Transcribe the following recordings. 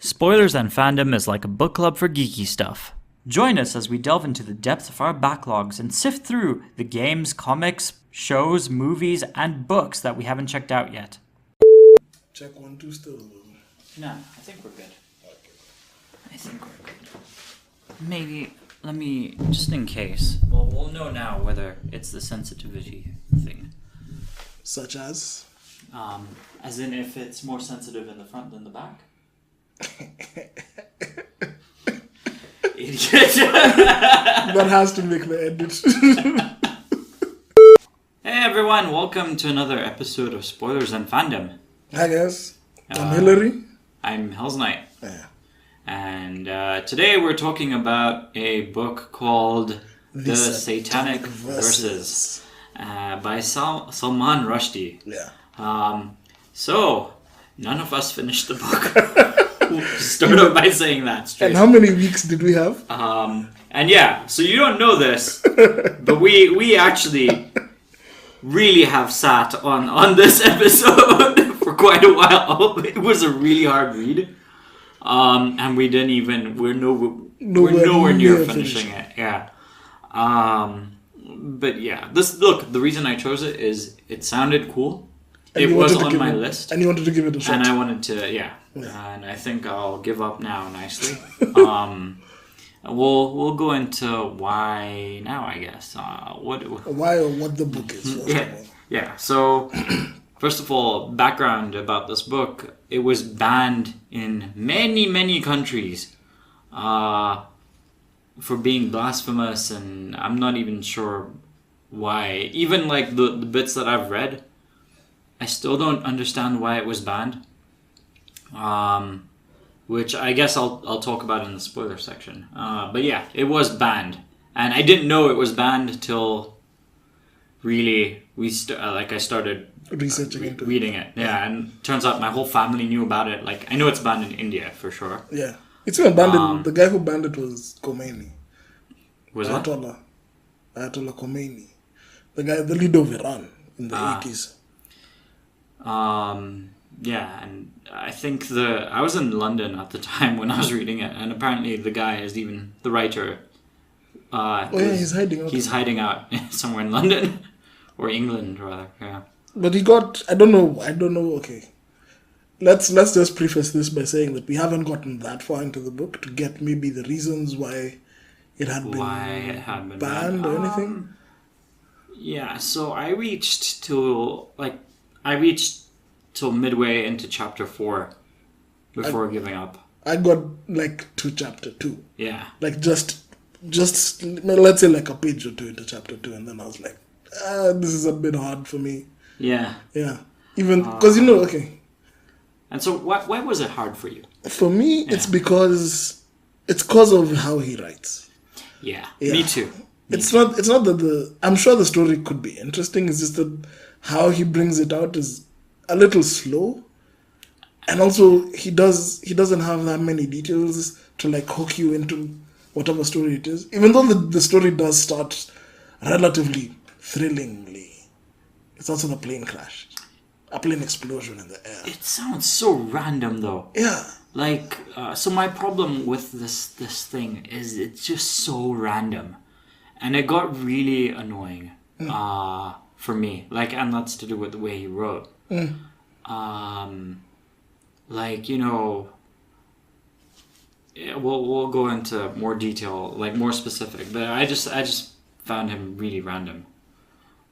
Spoilers and Fandom is like a book club for geeky stuff. Join us as we delve into the depths of our backlogs and sift through the games, comics, shows, movies, and books that we haven't checked out yet. Check 1, 2 still. No, I think we're good. I think we're good. Maybe, let me, just in case. Well, we'll know now whether it's the sensitivity thing. Such as? As in if it's more sensitive in the front than the back. Idiot. That has to make the edit. Hey everyone, welcome to another episode of Spoilers and Fandom. Hi guys, I'm Hillary. I'm Hell's Knight. Yeah. And today we're talking about a book called The Satanic Verses by Salman Rushdie. Yeah. So, none of us finished the book. We'll start out by saying that straight. And how many weeks did we have? And yeah, so you don't know this, but we actually really have sat on this episode for quite a while. It was a really hard read. And we didn't even, we're nowhere near finishing it. Yeah. But yeah, the reason I chose it is it sounded cool. And it was on my list. And you wanted to give it a shot. And I wanted to, yeah. And I think I'll give up now nicely. We'll go into why now, I guess. Why or what the book is. Yeah. So, first of all, background about this book. It was banned in many countries for being blasphemous, and I'm not even sure why. Even like the bits that I've read, I still don't understand why it was banned. Which I guess I'll talk about in the spoiler section. But yeah, it was banned, and I didn't know it was banned till really I started researching into reading it. Yeah, and turns out my whole family knew about it. Like I know it's banned in India for sure. Yeah, it's even banned. The guy who banned it was Khomeini. Was Ayatollah Khomeini, the leader of Iran in the 80s. Yeah, and I think I was in London at the time when I was reading it, and apparently the guy is even the writer. He's hiding out. He's hiding out somewhere in London or England rather. Yeah. But he got I don't know. Okay, let's just preface this by saying that we haven't gotten that far into the book to get maybe the reasons why it had been banned or anything. Yeah, so I reached till midway into chapter 4 before giving up. I got to chapter 2. Yeah. Just let's say like a page or two into chapter 2, and then I was like, this is a bit hard for me. Yeah. Yeah. Even because okay. And so why was it hard for you? For me, it's because of how he writes. Yeah. Me too. It's not that I'm sure the story could be interesting. It's just that how he brings it out is a little slow, and also he doesn't have that many details to hook you into whatever story it is. Even though the story does start relatively thrillingly, it's also a plane crash, a plane explosion in the air. It sounds so random though. Yeah. So my problem with this thing is it's just so random, and it got really annoying for me. And that's to do with the way he wrote. We'll go into more detail, more specific, but I just found him really random.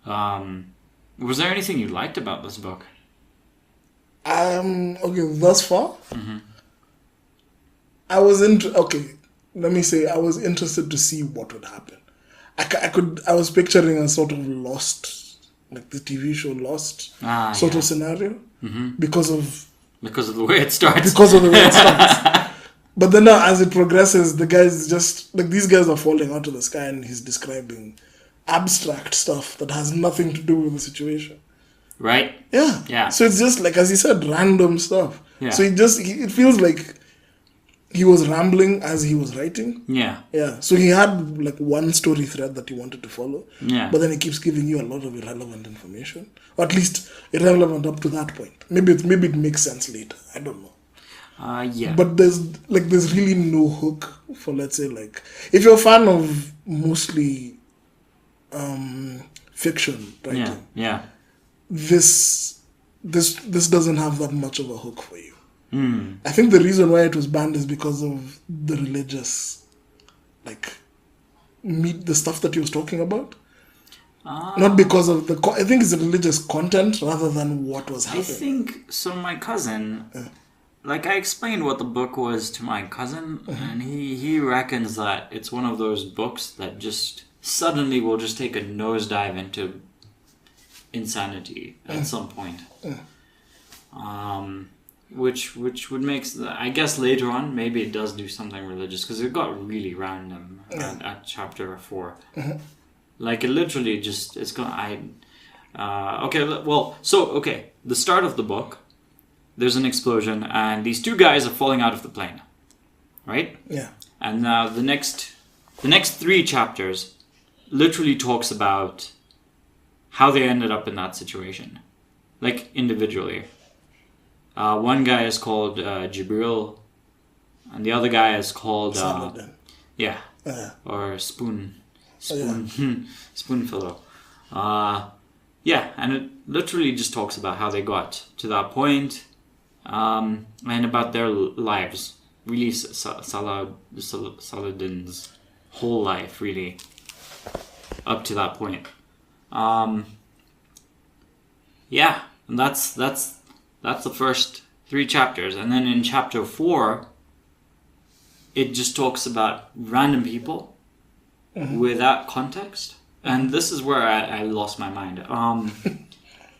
Was there anything you liked about this book? Okay, thus far? Mm-hmm. I was interested to see what would happen. I was picturing a sort of Lost, like the TV show Lost of scenario, because of the way it starts. But then now, as it progresses, the guys these guys are falling out of the sky, and he's describing abstract stuff that has nothing to do with the situation. Right. Yeah. Yeah. So it's just as he said, random stuff. Yeah. So it feels like he was rambling as he was writing. Yeah. Yeah. So he had one story thread that he wanted to follow. Yeah. But then he keeps giving you a lot of irrelevant information. Or at least irrelevant up to that point. Maybe it makes sense later. I don't know. Yeah. But there's really no hook for, let's say, like, if you're a fan of mostly fiction writing, Yeah. this doesn't have that much of a hook for you. I think the reason why it was banned is because of the religious, like, the stuff that he was talking about. Not because of I think it's the religious content rather than what was happening. I think so. My cousin, like I explained what the book was to my cousin, and he reckons that it's one of those books that just suddenly will just take a nosedive into insanity at some point. Which would make, I guess later on maybe it does do something religious, because it got really random at chapter 4. Like it literally just it's going. The start of the book, there's an explosion and these two guys are falling out of the plane, right? Yeah. And now the next 3 chapters literally talks about how they ended up in that situation, like individually. One guy is called Jibril, and the other guy is called or Spoonfellow. And it literally just talks about how they got to that point, and about their lives. Really, Saladin's whole life, really, up to that point. And that's the first 3 chapters, and then in chapter 4, it just talks about random people without context, and this is where I lost my mind.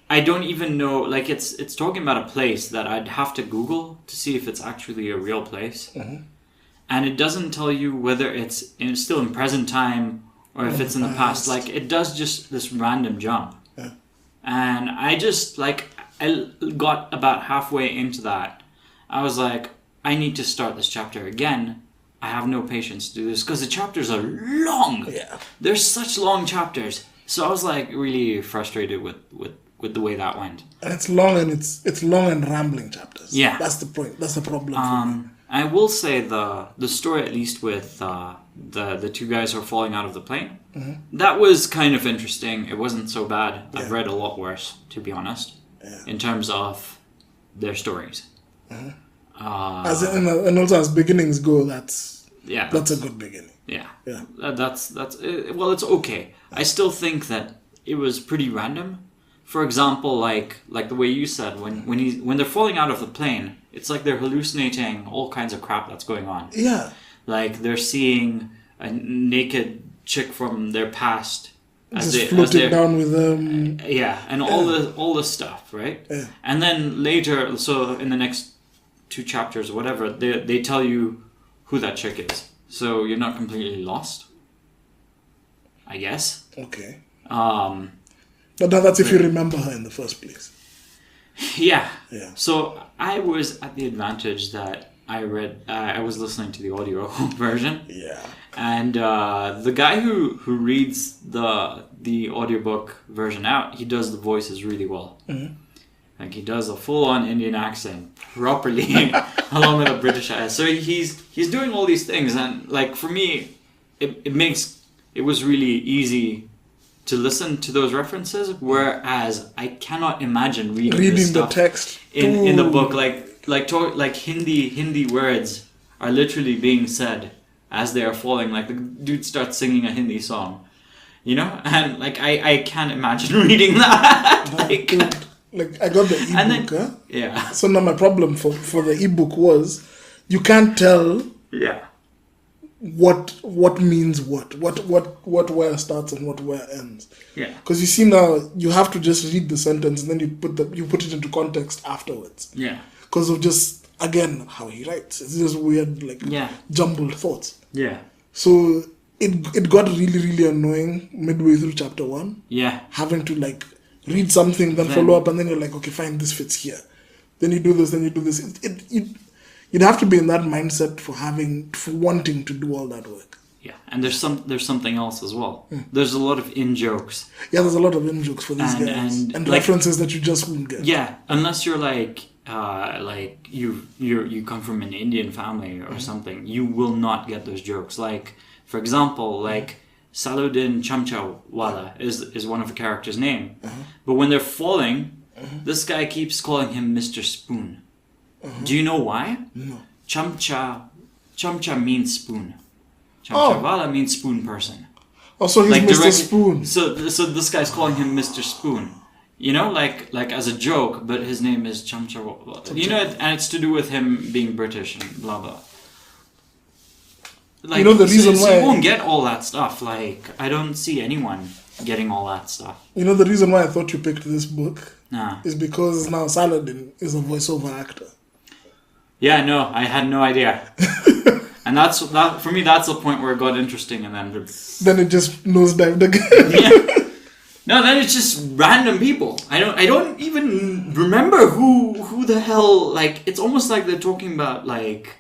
I don't even know, like it's talking about a place that I'd have to Google to see if it's actually a real place, and it doesn't tell you whether it's still in present time or if it's in the past. Like it does just this random jump, and I just like. I got about halfway into that. I was like, I need to start this chapter again. I have no patience to do this because the chapters are long. Yeah. They're such long chapters. So I was like really frustrated with the way that went. And it's long and rambling chapters. Yeah. That's the point. That's the problem for me. I will say the story, at least with the 2 guys who are falling out of the plane, that was kind of interesting. It wasn't so bad. Yeah. I've read a lot worse, to be honest. Yeah. In terms of their stories. And also as beginnings go, that's a good beginning. Yeah. Yeah. That's it's okay. I still think that it was pretty random. For example, like the way you said, when they're falling out of the plane, it's like they're hallucinating all kinds of crap that's going on. Yeah. Like they're seeing a naked chick from their past. Floating down with them. And all this stuff, right? Yeah. And then later, so in the next 2 chapters or whatever, they tell you who that chick is. So you're not completely lost, I guess. Okay. But now that's if you remember her in the first place. Yeah. Yeah. So I was at the advantage that I was listening to the audio version. Yeah. And the guy who reads the audiobook version out, he does the voices really well. Like he does a full-on Indian accent properly, along with a British accent. So he's doing all these things, and like for me, it was really easy to listen to those references. Whereas I cannot imagine reading this stuff the text in the book, like Hindi words are literally being said as they are falling. Like the dude starts singing a Hindi song, and like I can't imagine reading that. Like I got the ebook, Yeah. So now my problem for the ebook was you can't tell what means what where starts and what where ends. Yeah. Because you see now you have to just read the sentence and then you put it into context afterwards. Yeah. Because of just again how he writes. It's just weird jumbled thoughts. Yeah. So it got really, really annoying midway through chapter 1. Yeah. Having to like read something, then follow up, and then you're like, okay, fine, this fits here. Then you do this, then you do this. You'd have to be in that mindset for wanting to do all that work. Yeah, and there's something else as well. There's a lot of in-jokes. Yeah, there's a lot of in-jokes for these guys. And like, references that you just won't get. Yeah, unless you're like like you come from an Indian family or something, you will not get those jokes. Like, for example, like Saluddin Chamchawala is one of the characters' name, but when they're falling, this guy keeps calling him Mr. Spoon. Do you know why? No. Chamcha means spoon. Chamchawala means spoon person. Oh, so he's Like Mr. Spoon. So this guy's calling him Mr. Spoon. You know, like as a joke, but his name is Chamcha. You know, and it's to do with him being British and blah blah. Like, You know the reason so why- you won't get all that stuff. Like, I don't see anyone getting all that stuff. You know the reason why I thought you picked this book Nah. is because now Saladin is a voiceover actor. Yeah, no, I had no idea. And that for me. That's the point where it got interesting, and then Then it just nosedived again. yeah. No, then it's just random people. I don't even remember who the hell. Like, it's almost like they're talking about like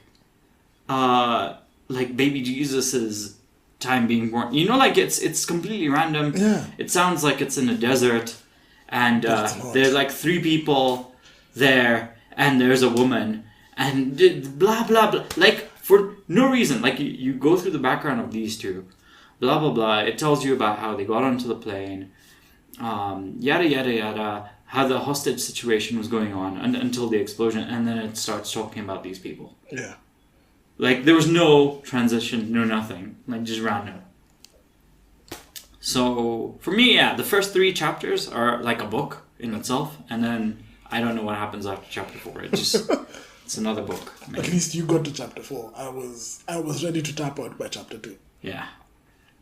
baby Jesus's time being born. You know, like it's completely random. Yeah. It sounds like it's in a desert, and But it's not. there's like 3 people there, and there's a woman, and blah blah blah. Like, for no reason. Like, you go through the background of these two, blah blah blah. It tells you about how they got onto the plane. Yada yada yada, how the hostage situation was going on until the explosion, and then it starts talking about these people. Yeah. Like, there was no transition, no nothing, like just random. So for me, yeah, the first 3 chapters are like a book in itself, and then I don't know what happens after chapter 4. It just it's another book. At Maybe. least you got to chapter 4. I was ready to tap out by chapter 2. Yeah,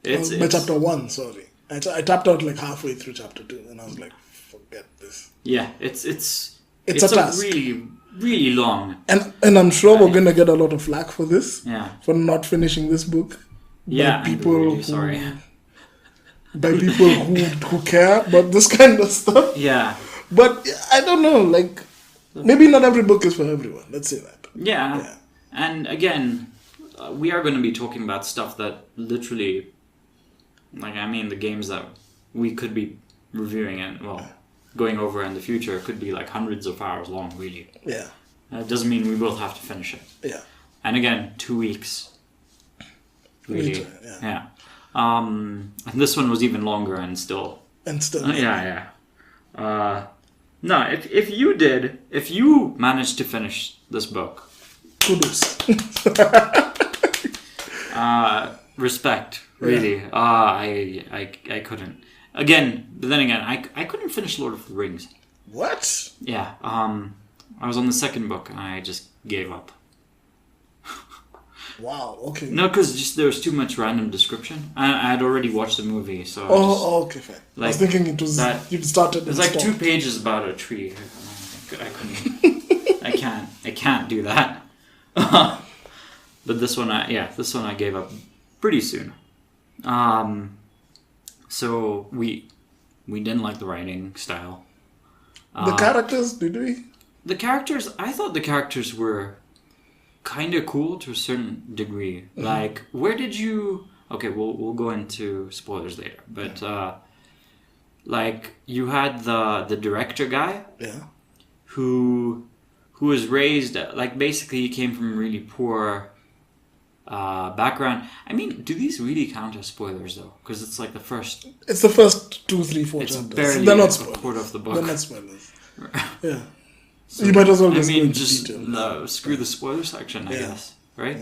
By chapter 1, sorry. I tapped out like halfway through chapter 2, and I was like, forget this. yeah, it's It's a task. really long. And I'm sure we're gonna get a lot of flack for this. Yeah. For not finishing this book. Yeah, By I'm people really who, sorry. By people who care about this kind of stuff. Yeah. But I don't know, like, maybe not every book is for everyone. Let's say that. Yeah. Yeah. And again, we are going to be talking about stuff that literally, like, I mean, the games that we could be reviewing and, well, going over in the future could be like hundreds of hours long, really. Yeah. It doesn't mean we will have to finish it. Yeah. And again, 2 weeks. Really. Later, yeah. And this one was even longer and still. And still. Yeah. No, if you managed to finish this book, Kudos. respect, really. I couldn't. But then again, I couldn't finish Lord of the Rings. What? Yeah. I was on the second book and I just gave up. Wow, okay. No, because just there was too much random description. I had already watched the movie, so Okay, fine. I like was thinking it was that- you started. there's and like 2 stopped. pages about a tree. I couldn't. I can't do that. But this one, I gave up pretty soon. So we didn't like the writing style. The characters, did we? The characters, I thought the characters were kind of cool to a certain degree. Mm-hmm. Like, where did you? Okay, we'll go into spoilers later. But like, you had the director guy Yeah. who was raised like, basically he came from a really poor background. I mean, do these really count as spoilers though? Because it's like the first. It's the first 2, 3, 4 It's chapters. barely They're not a spoilers. quarter of the book. They're not spoilers. Yeah. So you might as well just go into detail. Screw the spoiler section, I Yeah. guess, right?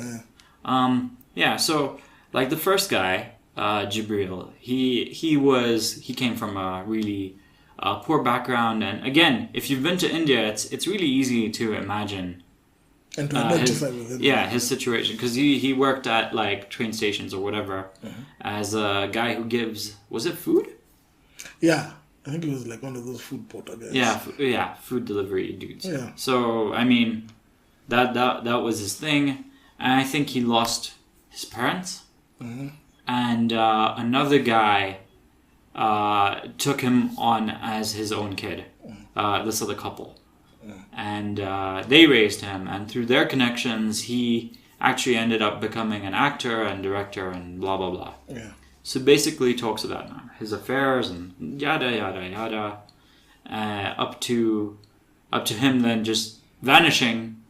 Yeah. So like the first guy, Jibril, he came from a really poor background, and again, if you've been to India, it's really easy to imagine And to identify with it. his situation, because he worked at like train stations or whatever as a guy who gives, was it food? Yeah. I think it was like one of those food porter guys. Yeah, food delivery dudes. Yeah. So I mean, that was his thing, and I think he lost his parents, and another guy took him on as his own kid. This other couple, and they raised him, and through their connections, he actually ended up becoming an actor and director and blah blah blah. Yeah. So basically, he talks about his affairs and yada yada yada, up to him then just vanishing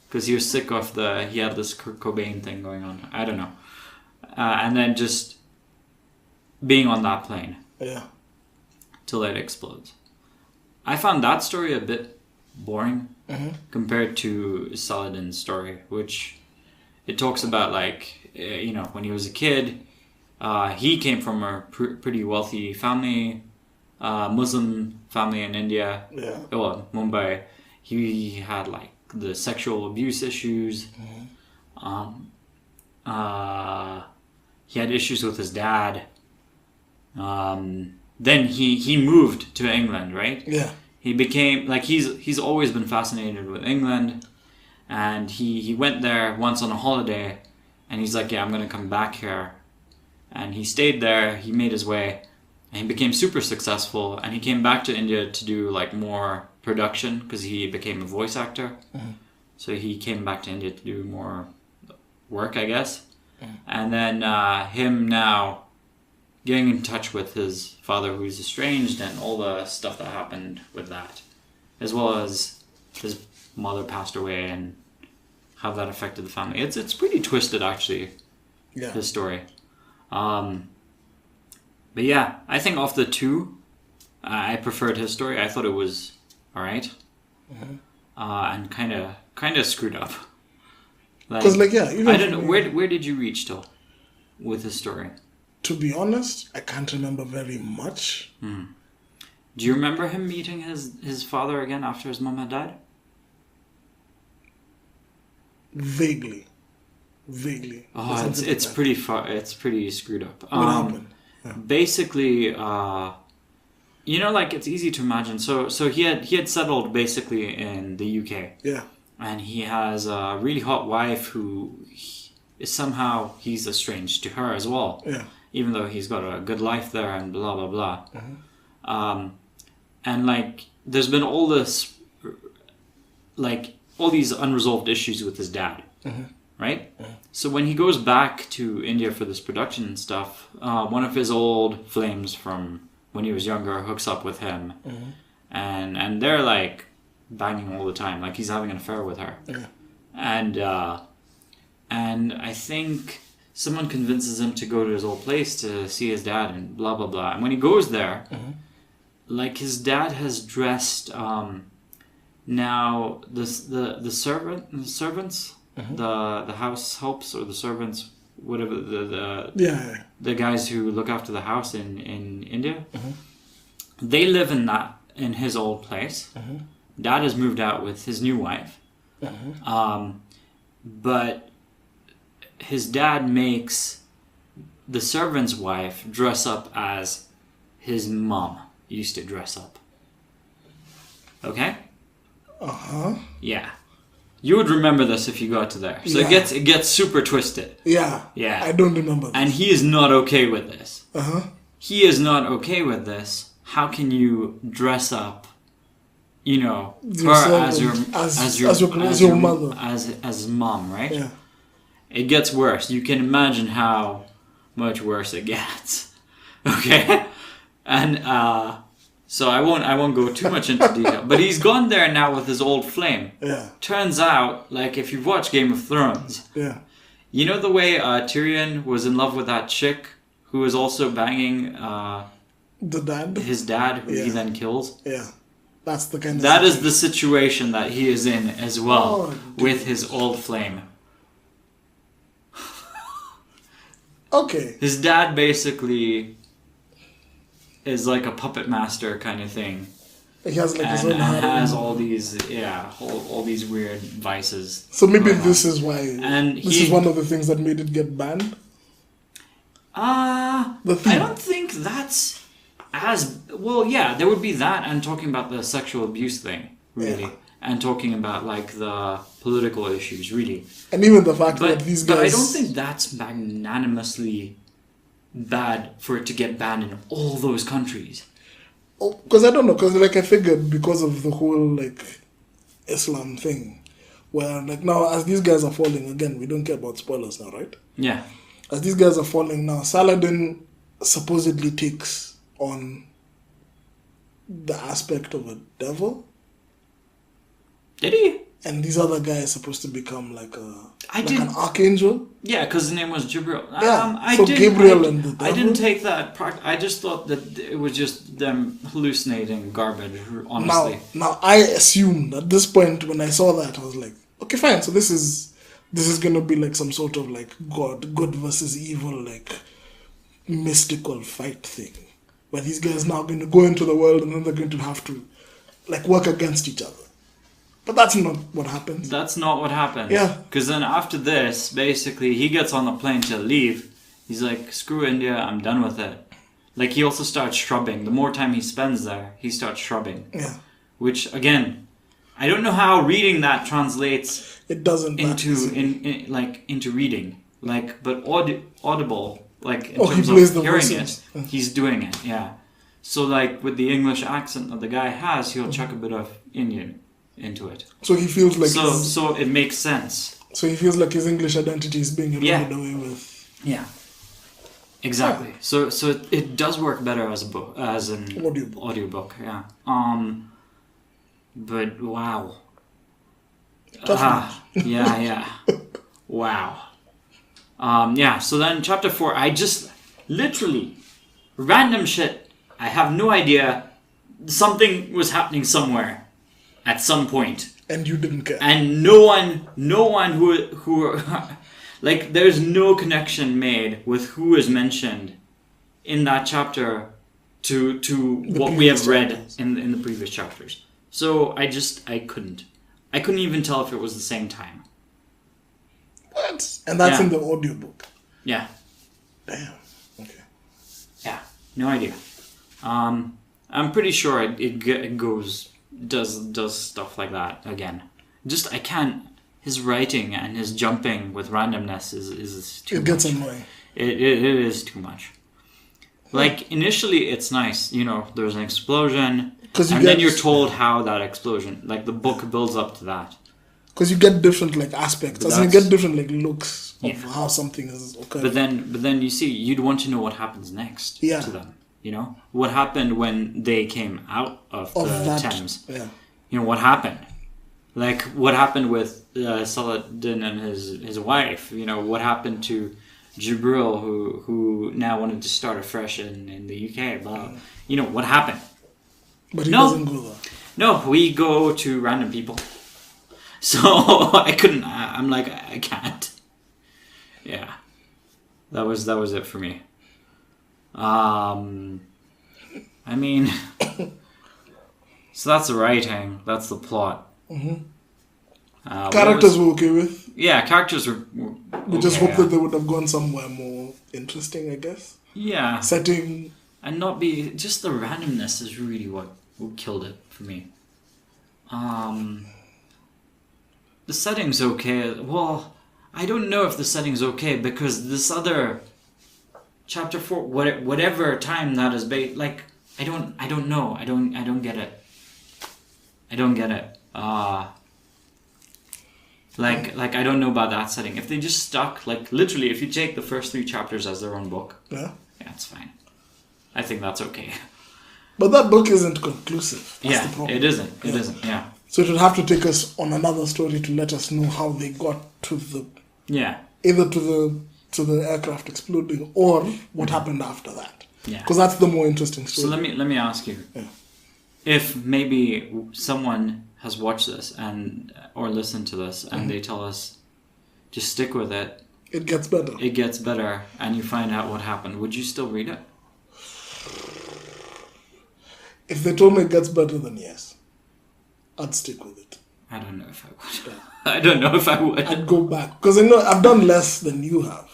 because he was sick of he had this Kurt Cobain thing going on. I don't know. And then just being on that plane. Yeah. Till it explodes. I found that story a bit boring compared to Saladin's story, which it talks about like, when he was a kid, he came from a pretty wealthy family, Muslim family in India. Yeah. Well, Mumbai. He had like the sexual abuse issues. He had issues with his dad. Then he moved to England, right? Yeah. He became like he's always been fascinated with England, and he went there once on a holiday, and he's like, yeah, I'm gonna come back here, and he stayed there. He made his way, and he became super successful, and he came back to India to do like more production because he became a voice actor. So he came back to India to do more work, I guess. And then him now getting in touch with his father who's estranged and all the stuff that happened with that, as well as his mother passed away and how that affected the family. It's pretty twisted, actually, his story. But yeah, I think of the two, I preferred his story. I thought it was alright. And kind of screwed up. Because even I don't know, where did you reach till with his story? To be honest, I can't remember very much. Do you remember him meeting his father again after his mom had died? Vaguely. Oh, it's pretty far. It's pretty screwed up. What happened? Yeah. Basically, it's easy to imagine. So he had settled basically in the UK. Yeah. And he has a really hot wife who is somehow he's estranged to her as well. Yeah. Even though he's got a good life there and blah blah blah. And like there's been all this, like all these unresolved issues with his dad, right? So when he goes back to India for this production and stuff, one of his old flames from when he was younger hooks up with him, and they're like banging all the time, like he's having an affair with her, and I think someone convinces him to go to his old place to see his dad and blah blah blah. And when he goes there, like his dad has dressed now the servants, the house helps or the servants, whatever the guys who look after the house in India, they live in his old place. Dad has moved out with his new wife, but his dad makes the servant's wife dress up as his mom used to dress up. Okay? Yeah. You would remember this if you got to there. So it gets super twisted. Yeah. I don't remember this. And he is not okay with this. He is not okay with this. How can you dress up, her as your mother, as mom, right? Yeah. It gets worse. You can imagine how much worse it gets. Okay? And so I won't go too much into detail. But he's gone there now with his old flame. Yeah. Turns out, like if you've watched Game of Thrones, you know the way Tyrion was in love with that chick who was also banging the dad? His dad, who he then kills? Yeah. That's the kind of That is the situation that he is in as well with his old flame. Okay. His dad basically is like a puppet master kind of thing. He has like his own and has all these all these weird vices. So maybe this is why this is one of the things that made it get banned? I don't think that's as well. Yeah, there would be that, and talking about the sexual abuse thing, really, and talking about like the political issues, really, and even the fact that these guys. But I don't think that's magnanimously bad for it to get banned in all those countries. Oh, because I don't know, because like I figured because of the whole like Islam thing, where like now as these guys are falling again, we don't care about spoilers now, right? Yeah. As these guys are falling now, Saladin supposedly takes on the aspect of a devil. Did he? and these other guys supposed to become like an did. archangel. Yeah, because his name was Jibril. Yeah, Gabriel and the devil. I didn't take that. I just thought that it was just them hallucinating garbage. Honestly. Now I assumed at this point when I saw that I was like, okay, fine. So this is gonna be like some sort of like good versus evil, like mystical fight thing, where these guys now going to go into the world and then they're going to have to like work against each other. But that's not what happens. That's not what happens. Yeah. Because then after this, basically, he gets on the plane to leave. He's like, screw India, I'm done with it. Like, he also starts shrubbing. The more time he spends there, he starts shrubbing. Yeah. Which, again, I don't know how reading that translates. It doesn't into reading. Like, but audible, like, in he terms plays of the hearing voices. it, he's doing it, yeah. So, like, with the English accent that the guy has, he'll chuck a bit of Indian into it. So he feels like so it makes sense. So he feels like his English identity is being eroded away with. Yeah. Exactly. So it does work better as a book, as an audiobook. Yeah. But wow. Yeah. Wow. Yeah. So then chapter 4, I just literally random shit. I have no idea. Something was happening somewhere. At some point. And you didn't care. And no one who like, there's no connection made with who is mentioned in that chapter to what we have read in the previous chapters. So I couldn't even tell if it was the same time. What? And that's in the audiobook. Yeah. Damn. Okay. Yeah. No idea. I'm pretty sure it goes does stuff like that again. Just I can't. His writing and his jumping with randomness is too much. It gets annoying. It is too much. Like initially it's nice, there's an explosion, and then you're told how that explosion, like the book builds up to that. Because you get different like aspects, you get different like looks of how something is occurring. But then you see, you'd want to know what happens next to them. What happened when they came out of the Thames. Yeah. What happened? Like, what happened with Saladin and his wife? What happened to Jibril, who now wanted to start afresh in the UK? Blah. What happened? But he doesn't go there. No, we go to random people. So I couldn't. I'm like, I can't. Yeah, that was it for me. I mean, so that's the writing, that's the plot. Mm-hmm. Characters we're okay with. Yeah, characters were we just hope that they would have gone somewhere more interesting, I guess. Yeah. Setting. And not be, just the randomness is really what killed it for me. The setting's okay. Well, I don't know if the setting's okay because this other chapter 4, whatever time that is based, like, I don't know. I don't get it. I don't get it. Like I don't know about that setting. If they just stuck, like, literally, if you take the first 3 chapters as their own book, yeah, it's fine. I think that's okay. But that book isn't conclusive. That's the problem. It isn't. It isn't. Yeah. So it would have to take us on another story to let us know how they got to the either to the aircraft exploding or what happened after that. Yeah. Because that's the more interesting story. So let me ask you, if maybe someone has watched this or listened to this and they tell us, just stick with it. It gets better. It gets better, and you find out what happened. Would you still read it? If they told me it gets better, then yes. I'd stick with it. I don't know if I would. I don't know if I would. I'd go back. Because I know I've done less than you have.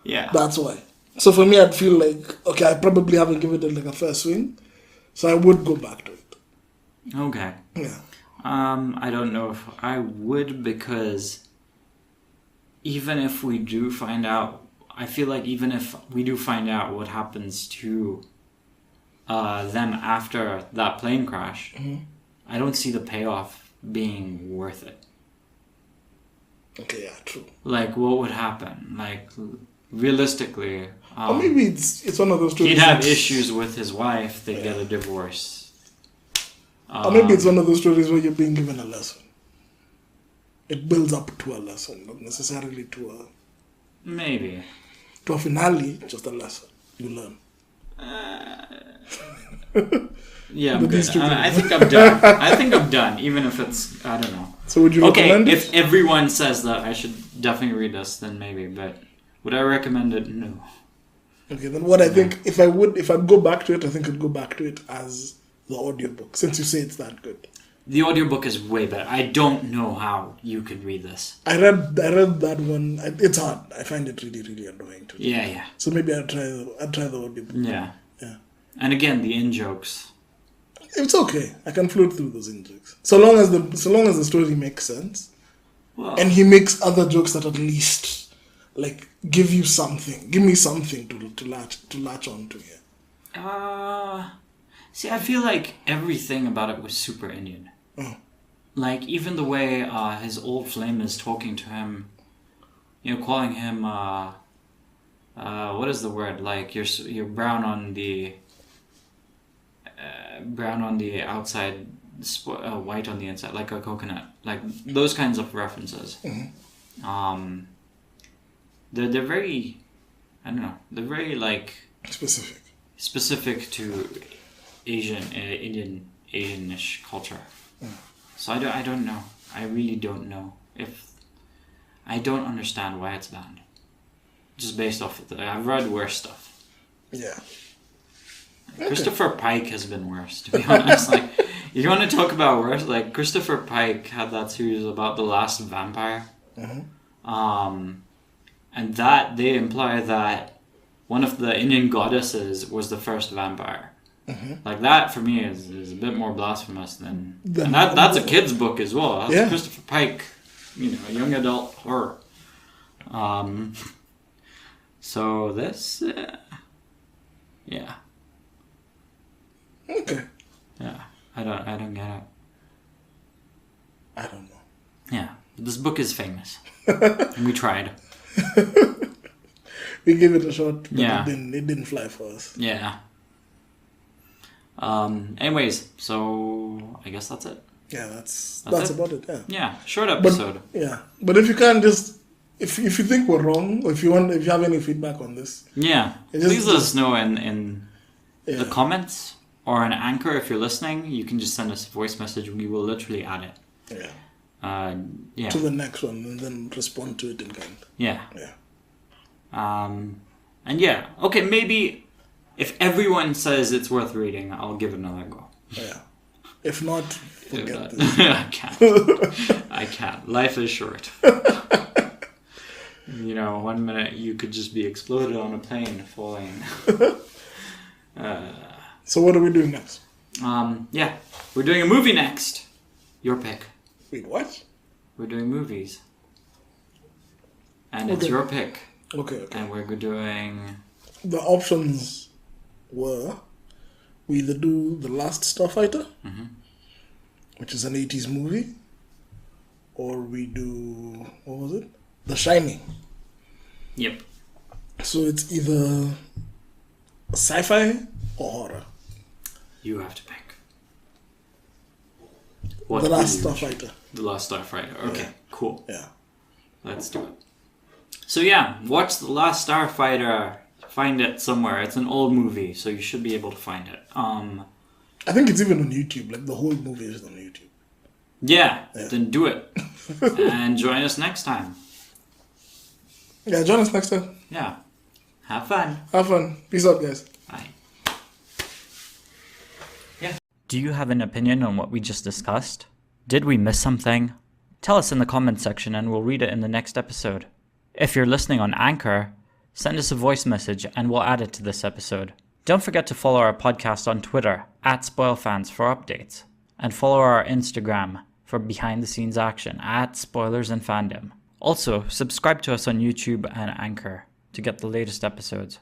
Yeah. That's why. So for me, I'd feel like, okay, I probably haven't given it like a fair swing. So I would go back to it. Okay. Yeah. I don't know if I would, because even if we do find out, I feel like even if we do find out what happens to them after that plane crash, I don't see the payoff being worth it. Okay, yeah, true. Like, what would happen? Like, realistically... or maybe it's one of those stories... He'd have issues with his wife, they'd get a divorce. Or maybe it's one of those stories where you're being given a lesson. it builds up to a lesson, not necessarily to Maybe. a finale, just a lesson you learn. Yeah, I'm But these good. two I things. think I'm done. I think I'm done, even if it's, I don't know. So would you Okay, recommend it? if everyone says that I should definitely read this, then maybe. But would I recommend it? No. Okay, then what I think, if I'd go back to it, I think I'd go back to it as the audiobook, since you say it's that good. The audiobook is way better. I don't know how you could read this. I read that one. It's hard. I find it really, really annoying to read. Yeah. So maybe I'd try the audiobook. Yeah. Yeah. And again, the in-jokes. It's okay. I can float through those in jokes. So long as the story makes sense. Well, And he makes other jokes that at least like give you something. Give me something to latch on to here. see, I feel like everything about it was super Indian. Oh. Like, even the way his old flame is talking to him, calling him, what is the word? Like, you're brown on the outside, white on the inside, like a coconut. Like, those kinds of references. Mm-hmm. They're very, I don't know, they're very, like, specific to Asianish culture. So I don't know. I really don't know I don't understand why it's banned. Just based off of I've read worse stuff. Yeah. Christopher Pike has been worse, to be honest. Like, you want to talk about worse? Like, Christopher Pike had that series about the last vampire. Mm-hmm. And that they imply that one of the Indian goddesses was the first vampire. Mm-hmm. Like, that for me is a bit more blasphemous than and that's a kid's book as well. That's Christopher Pike, young adult horror. So this, yeah. Okay. Yeah, I don't get it. I don't know. Yeah, this book is famous. And we tried. We gave it a shot, but Yeah. it didn't fly for us. Yeah. Anyways, so I guess that's it. Yeah, that's it? about it. Yeah. Yeah, short episode. But if you can just if you think we're wrong, or if you have any feedback on this, Please let us know in yeah. the comments or on Anchor if you're listening. You can just send us a voice message and we will literally add it. Yeah. To the next one and then respond to it in kind. Yeah. Yeah. And yeah, okay, maybe if everyone says it's worth reading, I'll give it another go. Yeah. If not, forget it. I can't. I can't. Life is short. 1 minute you could just be exploded on a plane falling. So what are we doing next? We're doing a movie next. Your pick. Wait, what? We're doing movies. And it's your pick. Okay. And we're doing... The options were we either do The Last Starfighter, which is an 80s movie, or we do, what was it? The Shining. Yep. So it's either sci-fi or horror. You have to pick. The Last Starfighter. The Last Starfighter. Okay, cool. Yeah. Let's do it. So yeah, watch The Last Starfighter. Find it somewhere. It's an old movie, so you should be able to find it. I think it's even on YouTube. Like, the whole movie is on YouTube. Yeah. Then do it. And join us next time. Yeah, join us next time. Yeah. Have fun. Have fun. Peace out, guys. Bye. Yeah. Do you have an opinion on what we just discussed? Did we miss something? Tell us in the comments section and we'll read it in the next episode. If you're listening on Anchor, send us a voice message and we'll add it to this episode. Don't forget to follow our podcast on Twitter @SpoilFans for updates. And follow our Instagram for behind the scenes action @Spoilers and Fandom. Also, subscribe to us on YouTube and Anchor to get the latest episodes.